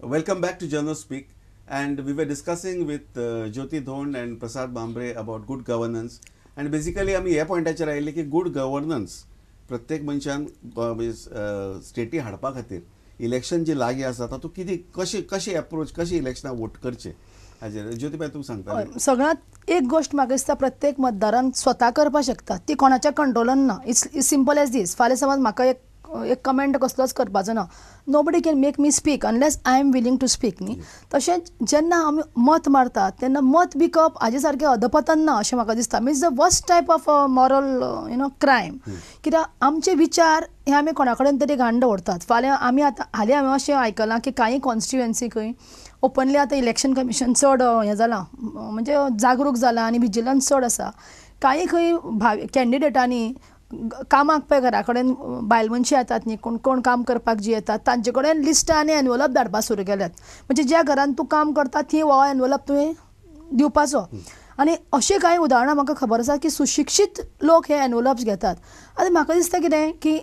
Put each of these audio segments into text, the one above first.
Welcome back to Journal Speak, and we were discussing with Jyoti Dhond and Prasad Bambre about good governance. And basically आम्ही ह्या पॉइंटाचेर आयिल्ले की good governance प्रत्येक मनशान स्टेटी हाडपा खातीर इलेक्शन जे लागीं आसा तातूंत कितें कशें एप्रोच कशें इलेक्शनाक वोट करचें हाजेर ज्योतिबाई तुमकां सांगता. सगळ्यात एक गोष्ट म्हाका दिसता प्रत्येक मतदारान स्वता करपाक शकता, ती कोणाच्या कंट्रोलान ना. It's simple as this. फाल्यां समज म्हाका एक कमेंट कसलोच करपाचो ना. Nobody can make me speak unless I am willing to speak न्ही. तशेंच जेन्ना आमी मत मारतात तेन्ना मत विकप हाजे सारकें अधपतन ना अशें म्हाका दिसता. Means the worst type of moral crime. कित्याक आमचे विचार हे आमी कोणा कडेन तरी घाण दवरतात. फाल्यां आमी आतां हालीं अशें आयकलां की कांय कॉन्स्टिट्युएन्सी खंय ओपनली आतां इलेक्शन कमिशन चड हें जालां, म्हणजे जागरूक जालां आनी विजिलन्स चड आसा. कांय खंय कॅन्डिडेटांनी कामाक पळय घरा कडेन बायल मनशी येतात न्ही, कोण कोण काम करपाक जी येतात तांचे कडेन लिस्टां आनी एनवलप धाडपाक सुरू केल्यात. म्हणजे ज्या घरान तूं काम करता थंय हो एनवलप तुवें दिवपाचो. आनी अशें कांय उदाहरणां म्हाका खबर आसा की सुशिक्षीत लोक हे एनवलप्स घेतात. आतां म्हाका दिसता कितें की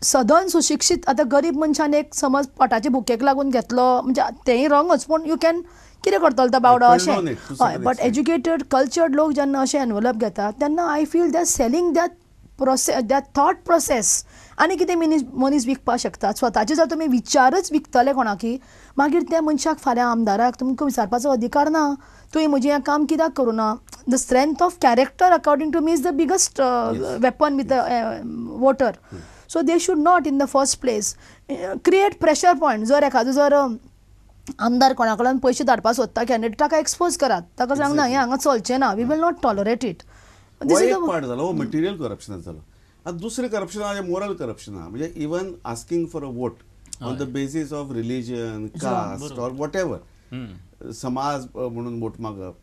सदन सुशिक्षीत आतां गरीब मनशान एक समज पोटाचे भुकेक लागून घेतलो म्हणजे तेंय रॉंगच, पूण यू कॅन कितें करतलो तो बावडो अशें. हय, बट एज्युकेटेड कल्चर्ड लोक जेन्ना अशें एनवलप घेतात तेन्ना I feel they are selling that process, that thought process. आनी कितें मनीस विकपाक शकतात. स्वताचे जर तुमी विचारच विकतले कोणाकी, मागीर त्या मनशाक फाल्यां आमदाराक तुमकां विचारपाचो अधिकार ना तुवें म्हजें हें काम कित्याक करूं ना. The strength of character according to me is the biggest weapon with the voter. So they should not in the first place create pressure point. जर एखादो जर आमदार कोणा कडल्यान पयशे धाडपाक सोदता कॅन्डिडेट ताका एक्सपोज करात, ताका सांगना हें हांगा चलचें ना, we will not tolerate it. Part जालो मटेरियल करप्शन जालो. आता दुसरें करप्शन आहे मोरल करप्शन आहे. म्हणजे even asking for a vote on the basis of religion, caste or whatever, समाज म्हणून वोट मागप,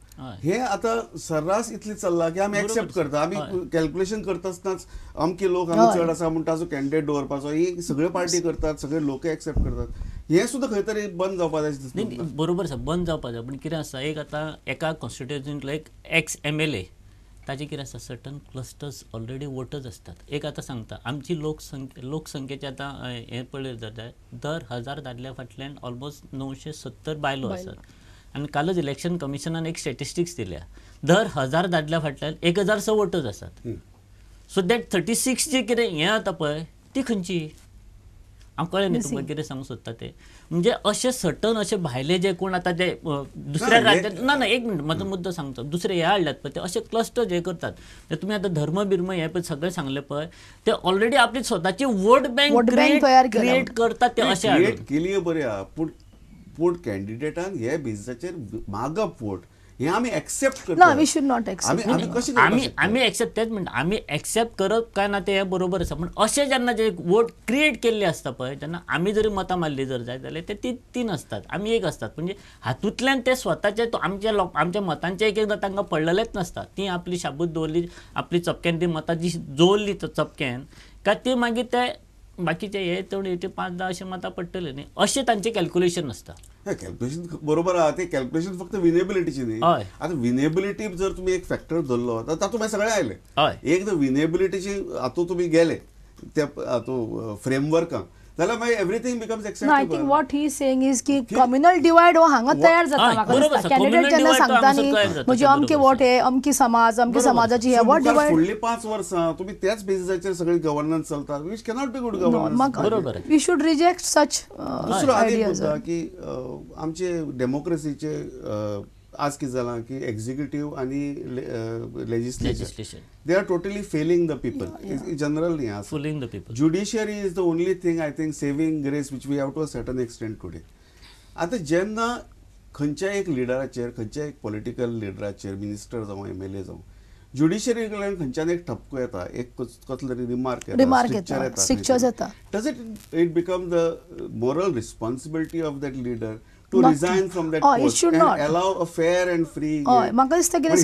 हे आता सर्रास इतली चल्ला की आमी एक्सेप्ट करता. आमी कॅल्क्युलेशन करता आसतनाच अमके लोक हांगा चड आसा म्हणटा ताजो कॅन्डिडेट दवरपाचो, ही सगळे पार्टी करतात, सगळे लोक एक्सेप्ट करतात. हे सुद्धा खंय तरी बंद जावपाक जाय. बरोबर आसा, बंद जावपाक जाय. पूण कितें आसा, एक आतां एका कॉन्स्टिट्युएन्सींतलो एक एक्स MLA ताजे कितें आसा, सर्टन क्लस्टर्स ऑलरेडी वोटर्स असतात. एक आतां सांगता, आमची लोकसंख्येचे आतां हें पळयलें जाल्यार दर 1000 दादल्या फाटल्यान ऑलमोस्ट 970 बायलो आसात. आनी कालच इलेक्शन कमिशनान एक स्टॅटिस्टिक्स दिल्या, दर 1000 दादल्या फाटल्यान 1000 वोटर्स आसात. सो दॅट 36 जे कितें हें जाता पळय ती खंयची, हांव कळ्ळें न्ही तुमकां कितें सांगूंक सोदता तें. म्हणजे अशे सर्टन अशे भायले जे कोण आतां ते दुसऱ्या राज्यांत ना एक मिनट म्हाजो मुद्दो सांगता, दुसरे हे हाडल्यात पळय ते अशे क्लस्टर जे करतात. तुमी आतां धर्म बिर्म हे पळय सगळें सांगलें पळय, ते ऑलरेडी आपली स्वताची वोट बँक क्रिएट करतात. ते अशें क्रिएट केली बरी आहा, पूण कॅन्डिडेटान हे बेसिसाचेर मागप वोट हे आमी एक्सेप्ट करता. ना, वी शुड नॉट एक्सेप्ट. आमी एक्सेप्ट तेच म्हणटा, आमी एक्सेप्ट करप काय ना ते बरोबर आसा. पूण अशें जेन्ना जे वोट क्रिएट केल्ले आसता पळय तेन्ना आमी जरी मतां मारली जर जाय जाल्यार ते तीन असतात, आमी एक असतात. म्हणजे हातूंतल्यान ते स्वताचे आमच्या मतांचे एक एकदां तांकां पडलेलेच नासता. ती आपली शाबूत दवरली, आपली चपक्यान ती मतां जी जोडली चपक्यान काय ती मागीर ते बाकीचे हे चड 5-10 अशें मतां पडटले न्ही, अशें तांचें कॅल्क्युलेशन आसता. कॅल्क्युलेशन बरोबर आहा. ते कॅल्क्युलेशन फक्त विनेबिलिटीची न्ही. आता विनेबिलिटी जर तुम्ही एक फॅक्टर धरलो तर तातूंत मागीर सगळे आयले. एक विनेबिलिटीची हातूंत तुमी गेले त्या फ्रेमवर्कांत जाल्यार मागीर everything becomes acceptable. I think what he is saying is की कम्युनल डिवायड हो हांगा तयार जाता. म्हाका दिसता कॅन्डिडेट जेन्ना सांगता न्ही म्हणजे अमके वोट हे अमकी समाजाची हे वोट डिवायड. फुडलीं 5 वर्सां तुमी त्याच बेसिसाचेर सगळी गव्हर्नन्स चलता, which cannot be good governance. बरोबर, वी शुड रिजेक्ट सच. दुसरो आनीक मुद्दा की आमचे डेमोक्रेसीचे आज कितें जालां की एक्झिक्युटीव आनी legislature they are totally failing the people general न्ही. Fooling the people. Judiciary is the only thing I think saving grace which we have to a certain extent today. आतां जेन्ना खंयच्याय एक लिडराचेर, खंयच्याय एक पॉलिटिकल लिडराचेर, मिनिस्टर जावं MLA जावं, ज्युडिशियरी कडल्यान खंयच्यान एक ठपको येता, एक कसलो तरी रिमार्क येता, does it become the moral responsibility of that leader to resign from that post and allow a fair and free. म्हाका दिसता की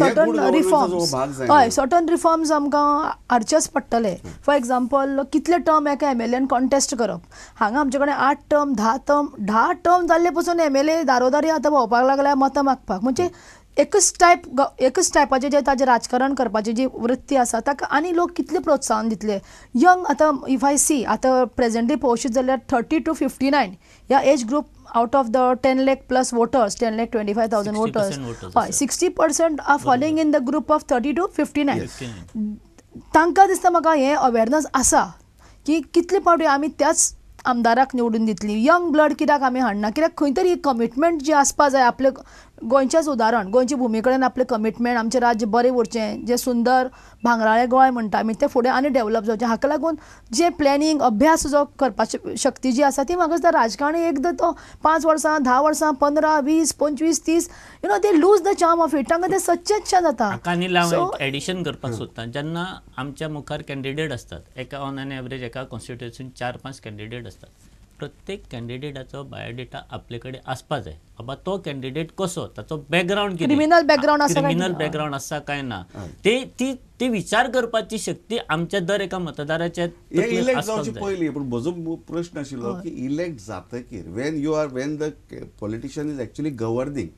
सर्टन रिफॉर्म्स आमकां हाडचेच पडटले. फॉर एग्जाम्पल कितले टर्म एका MLAन कॉन्टेस्ट करप. हांगा आमचे कडेन 8 टर्म 10 टर्म जाल्ले पसून MLA दारोदारी आतां भोंवपाक लागल्या मतां मागपाक. म्हणजे एकच टायपाचे जे ताजे राजकारण करपाची जी वृत्ती आसा ताका आनी लोक कितले प्रोत्साहन दितले. यंग आतां इफ आय सी आतां प्रेझेंटली पळोवशीत जाल्यार 30 to 59 ह्या age group out of the 10 lakh plus voters, 10,25,000 voters, 60% are following in the group of 30 to 59. तांकां दिसता म्हाका हें अवेरनस आसा की कितले फावटी आमी त्याच आमदाराक निवडून दितली. यंग ब्लड कित्याक आमी हाडना, कित्याक खंय तरी कमिटमेंट जी आसपा जाय. आपले गोंयचेंच उदाहरण, गोंयची भुमी कडेन आपलें कमिटमेंट, आमचें राज्य बरें उरचें, जें सुंदर भांगराळें गोंय म्हणटा आमी तें फुडें आनी डेव्हलप जावचें. हाका लागून जे प्लॅनिंग अभ्यास जो करपाची शक्ती जी आसा ती म्हाका दिसता राजकारणी एकदां तो 5 वर्सां 10 वर्सां 15 20 25 30 they lose the charm of it. तांकां तें सच्चेंच जाता. हाका हांव एडिशन करपाक सोदतां. जेन्ना आमच्या मुखार कॅन्डिडेट असतात, एका ऑन एन एवरेज एका कॉन्स्टिट्युएन्सीन 4-5 कॅन्डिडेट असतात. प्रत्येक कॅन्डिडेटाचो बायोडेटा आपले कडेन आसपा जाय. बाबा तो कॅन्डिडेट कसो, ताचो बॅकग्राऊंड कितें, क्रिमिनल बॅकग्राऊंड आसा काय ना, ते विचार करपाची शक्ती आमच्या दर एका मतदाराच्या इलेक्ट जावचे पयलीं. पूण म्हजो प्रश्न आशिल्लो की इलेक्ट जातकीर Wien the politician is actually governing,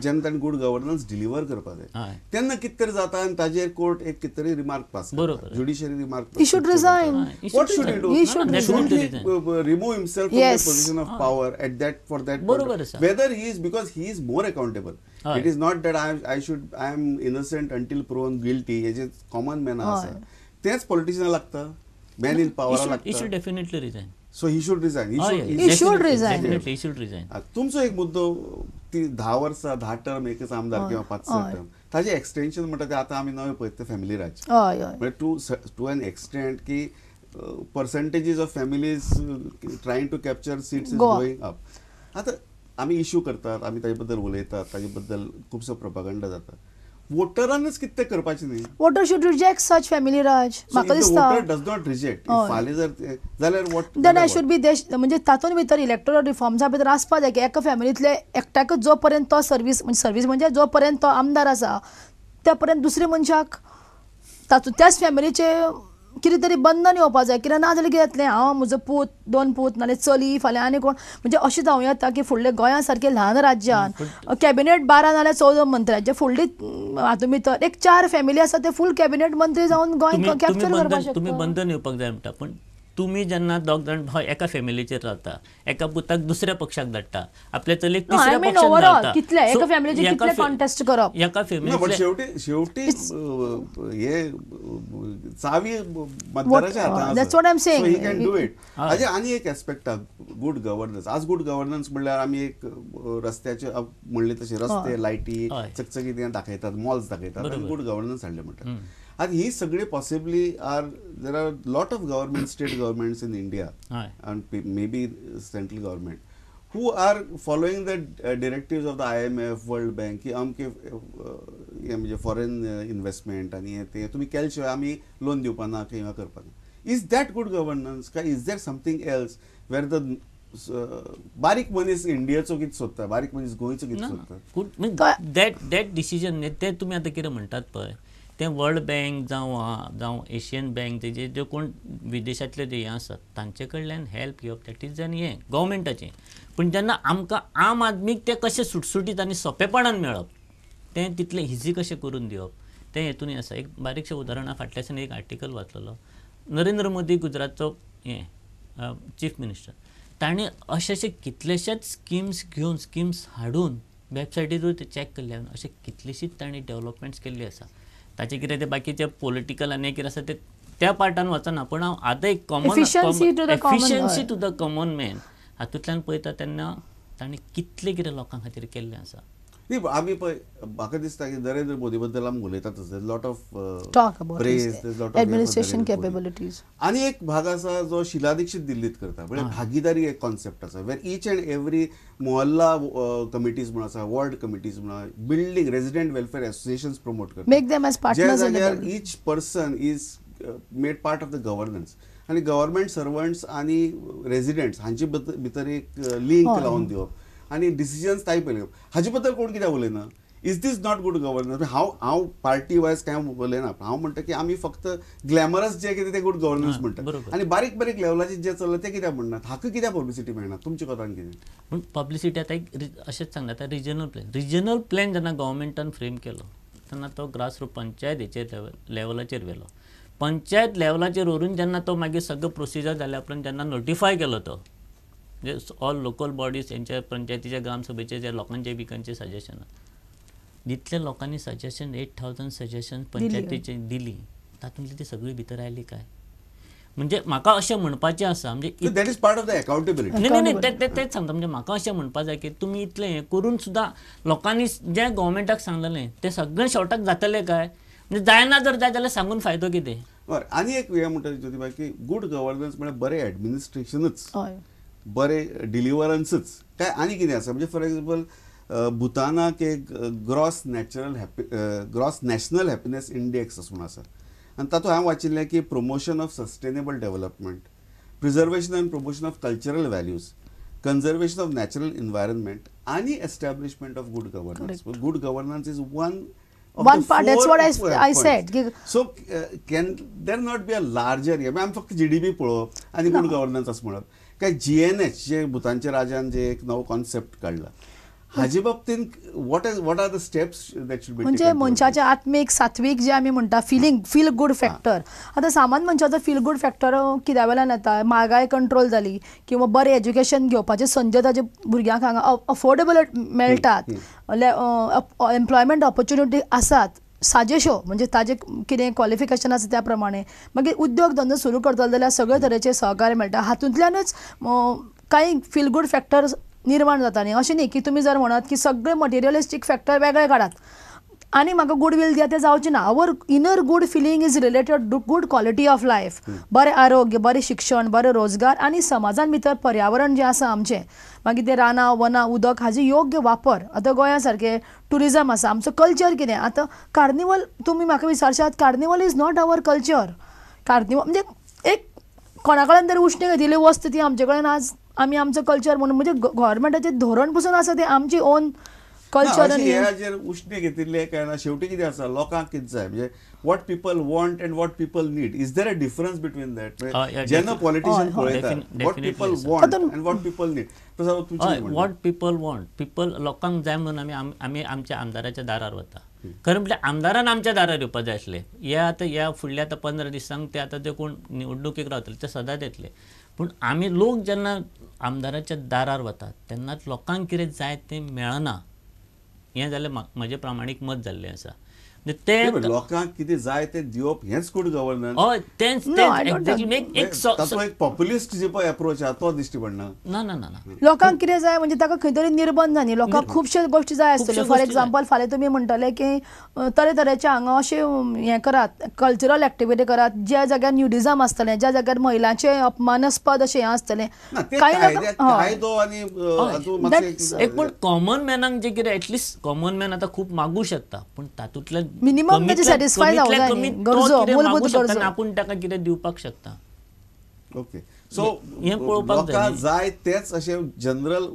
जेन्ना ताणें गुड गव्हर्नन्स डिलिव्हर करपा जाय, तेन्ना कितें तरी जाता आनी ताजेर कोर्ट एक कितें तरी रिमार्क पास करता, judiciary remark. He should resign. What should he do? He should Should he remove himself from the position of power at that for that? Whether he is, because he is more accountable. It is not that I am innocent until proven guilty. हे common man आसा तेच politician लागता, man in power लागता. He should definitely resign. So he should resign. He should resign. Definitely he should resign. तुमचो एक मुद्दो ती 10 वर्सां 10 टर्म एकच आमदार किंवा 5-6 टर्म ताजे एक्सटेंशन म्हणटा ते आतां आमी नवे पळयता फॅमिली राज. म्हणजे टू एन एक्सटेंट की percentages of families trying to capture seats is going up. आतां आमी इश्यू करतात, आमी ताजे बद्दल उलयतात, ताजे बद्दल खुबसो प्रोपागंडा जाता. वोटरांनीच कितें करपाचें न्ही. Voter should reject such family raj. म्हाका दिसता वोटर डज नॉट रिजेक्ट. फाल्यां जर जाल्यार what then I should be देश म्हणजे तातूंत भितर इलेक्टोरल रिफॉर्म्सा भितर आसपा जाय की एका फॅमिलींतले एकट्याकच जो पर्यंत तो सर्वीस म्हणजे जो पर्यंत तो आमदार आसा त्या पर्यंत दुसऱ्या मनशाक त्याच फॅमिलीचे कितें तरी बंधन येवपा जाय. कित्याक ना जाल्यार कितें जातलें, हांव म्हजो पूत 2 पूत नाल्यार चली फाल्यां आनी कोण म्हणजे अशें जावं येता की फुडले गोंया सारके ल्हान राज्यान कॅबिनेट 12 नाल्यार 14 मंत्र्याचे फुडली हातूंत भितर एक 4 फॅमिली आसा ते फूल कॅबिनेट मंत्री जावन गोंय कॅप्चर करपाक शकता. तुम्ही बंधन येवपाक जाय म्हणटा, पण तुम्ही जेन्ना 2 जाण भाव एका फॅमिलीचेर रावता, एका पुताक दुसऱ्या पक्षाक धाडटा, आपल्या चलयेक तिसऱ्या पक्षाक धाडटा, कितले एका फॅमिलीचे कितले कॉन्टेस्ट करप. एका फॅमिली शेवटी हे चावी मतदाराच्या हातांत. That's what I'm saying. So he can do it. हाजे आनी एक एस्पेक्ट गुड गव्हर्नन्स. आज गुड गव्हर्नन्स म्हणल्यार आमी एक रस्त्याचे म्हणले तशे रस्ते, लायटी चकचकीत हें दाखयतात, मॉल्स दाखयतात आनी गुड गव्हर्नन्स हाडले म्हणटात. आतां ही सगळी possibly there are lot of government, state governments in India and maybe central government who are following the directives of the IMF, World Bank की अमके हे म्हणजे फॉरेन इन्व्हेस्टमेंट आनी हे ते तुमी केले शिवाय आमी लोन दिवपाना किंवा करपाना. इज दॅट गुड गव्हर्नन्स काय is that something else where the बारीक मनीस इंडियाचो कितें सोदता, बारीक मनीस गोंयचो कितें सोदता. दॅट डिसिजन ते तुमी आतां कितें म्हणटात पळय ते वर्ल्ड बँक जावं एशियन बँक तेजे जे कोण विदेशांतले जे हे आसात तांचे कडल्यान हेल्प घेवप दॅट इज एन हें गव्हर्मेंटाचें. पूण जेन्ना आमकां आम आदमीक ते कशें सुटसुटीत आनी सोंपेपणान मेळप तें तितलें इजी कशें करून दिवप तें हेतून आसा. एक बारीकशें उदाहरण फाटल्याच्यान एक आर्टिकल वाचलेलो. नरेंद्र मोदी गुजरातचो हें चीफ मिनिस्टर, ताणें अशे कितलेशेच स्किम्स हाडून वेबसायटीचेर ते चॅक केल्ले अशे कितलीशीच ताणें डेव्हलपमेंट्स केल्ली आसा. ताचे कितें ते बाकीचे पॉलिटिकल आनी कितें आसा ते त्या पार्टान वचना, पूण हांव आतां एक common efficiency to the common man हातूंतल्यान पळयता तेन्ना ताणें कितलें कितें लोकां खातीर केल्लें आसा. न्ही आमी पळय म्हाका दिसता की नरेंद्र मोदी बद्दल आमी उलयतातच, lot of talk about praise, lot of administration capabilities. आनी एक भाग आसा जो शिला दीक्षित दिल्लीत करता, म्हणजे भागीदारी एक कॉन्सेप्ट आसा वेर each and every mohalla committees म्हण आसा, वॉर्ड कमिटीज म्हण, building resident welfare associations promote करता, मेक देम एज पार्टनर्स. ज्या जाग्यार each person is made part of the governance आनी गव्हर्नमेंट सर्वंट्स आनी रेजिडेंट्स हांचे भितर एक लिंक लावन दिवप आनी डिसिजन्स ताय पळय. हाजे बद्दल कोण कित्याक उलयना. Is this not good governance. हांव पार्टी वायज काय उलयना, हांव म्हणटा की आमी फक्त ग्लॅमरस जे कितें ते गुड गव्हर्नन्स म्हणटात आनी बारीक बारीक लेवलाचेर जे चल्ला ते कित्याक म्हणनात, हाका कित्याक पब्लिसिटी मेळना, तुमच्या कोतान कितें? पूण पब्लिसिटी आतां एक अशेंच सांगता, आतां रिजनल प्लॅन जेन्ना गव्हर्मेंटान फ्रेम केलो तेन्ना तो ग्रास रूट पंचायतीचेर लेवलाचेर व्हेलो. पंचायत लेवलाचेर व्हरून जेन्ना तो मागीर सगळो प्रोसिजर जाल्या उपरांत जेन्ना नोटिफाय केलो तो, म्हणजे ऑल लोकल बॉडीज तेंच्या पंचायतीच्या ग्रामसभेचे जे लोकांचे बिकांचे सजेशन, जितल्या लोकांनी सजेशन 8000 सजेशन पंचायतीचे दिली तातूंतली ती सगळी भितर आयली काय? म्हणजे म्हाका अशें म्हणपाचें आसा, म्हणजे that is part of the accountability. नाही तेच सांगता, म्हणजे म्हाका अशें म्हणपा जाय की तुमी इतलें हें करून सुद्दां लोकांनी जें गव्हर्मेंटाक सांगलेलें तें सगळें शॉर्टाक जातलें काय? म्हणजे जायना जर जाय जाल्यार सांगून फायदो कितें? बरें, आनी एक हें म्हणटा ज्योतिबा की गुड गव्हर्नन्स म्हणजे बरें एडमिनिस्ट्रेशनच, बरें डिलिव्हरन्सच काय आनी कितें आसा? म्हणजे फॉर एग्जांपल भुतानाक एक ग्रॉस नॅशनल हॅपिनेस इंडेक्स असं म्हणून आसा, आनी तातूंत हांवें वाचिल्लें की promotion of sustainable development, preservation and promotion of cultural values, conservation of natural environment आनी establishment of good governance. Good governance is one part. That's what I said. So can there not be a larger आमी फक्त GDP पळोवप आनी good governance असं म्हणप काय? GNH जे भुतानच्या राजान जे एक नवो कॉन्सेप्ट काडला, हाजे बाबतीन what are the steps that should be म्हणजे taken? मनशाचे आत्मीक सात्विक जे आमी म्हणटा फील गुड फॅक्टर. आतां सामान्य मनशाचो फील गुड फॅक्टर कित्या वेल्यान येता? म्हारगाय कंट्रोल जाली किंवा बरें एज्युकेशन घेवपाचे संद ताजे भुरग्यांक हांगा अफोर्डेबल मेळटात, एम्प्लॉयमेंट ऑपॉर्च्युनिटी आसात साजेश्यो, म्हणजे ताजे कितें क्वॉलिफिकेशन आसा त्या प्रमाणे मागीर उद्योग धंदो सुरू करतलो जाल्यार सगळे तरेचे सहकार्य मेळटा. हातूंतल्यानच कांय फील गुड फॅक्टर निर्माण जाता न्ही. अशें न्ही की तुमी जर म्हणत की सगळे मटेरियलिस्टीक फॅक्टर वेगळे काडात आनी म्हाका गुड विल दिया, तें जावचें ना. Our inner good feeling is related to good quality of life, बरें आरोग्य, बरें शिक्षण, बरें रोजगार आनी समाजान भितर पर्यावरण जें आसा आमचें, मागीर तें रानां वनां उदक हाजे योग्य वापर. आतां गोंया सारकें टुरिजम आसा, आमचो कल्चर कितें? आतां कार्निवल तुमी म्हाका विचारशात, carnival is not our culture. Carnival म्हणजे एक कोणा कडेन तरी उश्णी घेतिल्ली वस्त ती आमचे कडेन आज आमी आमचो कल्चर म्हणून, म्हणजे गव्हर्मेंटाचें धोरण पसून आसा तें आमची ओन कल्चर. हेजेर उश्णे घेतिल्ले काय ना, शेवटी कितें आसा, लोकांक कितें जाय म्हणजे what people want and what people need. Is there a difference between that? जेन्ना पॉलिटिशियन पळयतात what people want and what people need. What people want, people लोकांक जाय म्हणून आमी आमच्या आमदाराच्या दारार वता. खरें म्हणजे आमदारान आमच्या दारार येवपाक जाय आसलें. ह्या फुडल्या आतां 15 दिसांक ते आतां जे कोण निवडणुकीक रावतले ते सदांच येतले. पूण आमी लोक जेन्ना आमदाराच्या दारार वतात तेन्नाच लोकांक कितें जाय तें मेळना. हें जाल्यार म्हजें प्रामाणीक मत जाल्लें आसा. ते लोकांक कितें जाय तें दिवप हेंच गुड गव्हर्नन्स. हय तेंच तातूंत एक पॉप्युलिस्ट जे पळय अप्रोच आहा तो दिश्टी पडना. ना लोकांक कितें जाय म्हणजे ताका खंय तरी निर्बंध न्ही. लोकांक खुबश्यो गोश्टी जाय आसतल्यो. फॉर एग्जांपल फाल्यां तुमी म्हणटले की तरेतरेचे हांगा अशें हें करात, कल्चरल एक्टिविटी करात, ज्या जाग्यार न्युडिजम आसतलें, ज्या जाग्यार महिलांचें अपमानास्पद अशें हें आसतलें. एक पूण कॉमन मॅनाक जे कितें एटलिस्ट कॉमन मॅन आतां खूब मागू शकता, पूण तातूंतल्यान मिनिमम तेजे सॅटिस्फाय जावं जाय न्ही. गरजो, मूलभूत गरजो आपूण ताका कितें दिवपाक शकता. ओके, सो लोकांक जाय तेच अशें जनरल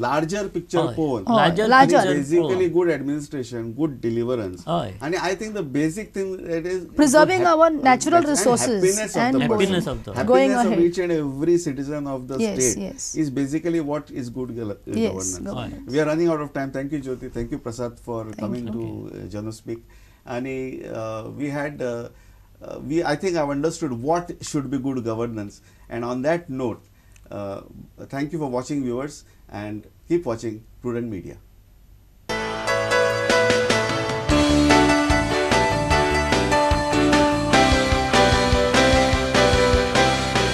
लार्जर पिक्चर पळोवन basically good administration, good deliverance, आनी I think the basic thing it is preserving our natural resources and happiness of each and every citizen of the state is basically what is good governance. We are running out of time. Thank you, Jyoti. Thank you, Prasad, for coming to JanoSpeak. And I think I've understood what should be good governance. And on that note, thank you for watching, viewers, and keep watching Prudent Media.